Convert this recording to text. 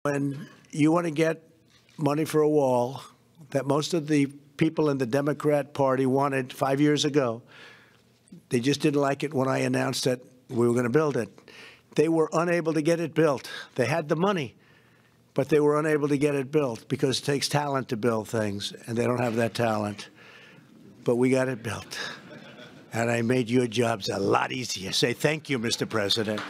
When you want to get money for a wall that most of the people in the Democrat Party wanted 5 years ago, they just didn't like it when I announced that we were going to build it. They were unable to get it built. They had the money, but they were unable to get it built because it takes talent to build things, and they don't have that talent. But we got it built, and I made your jobs a lot easier. Say thank you, Mr. President.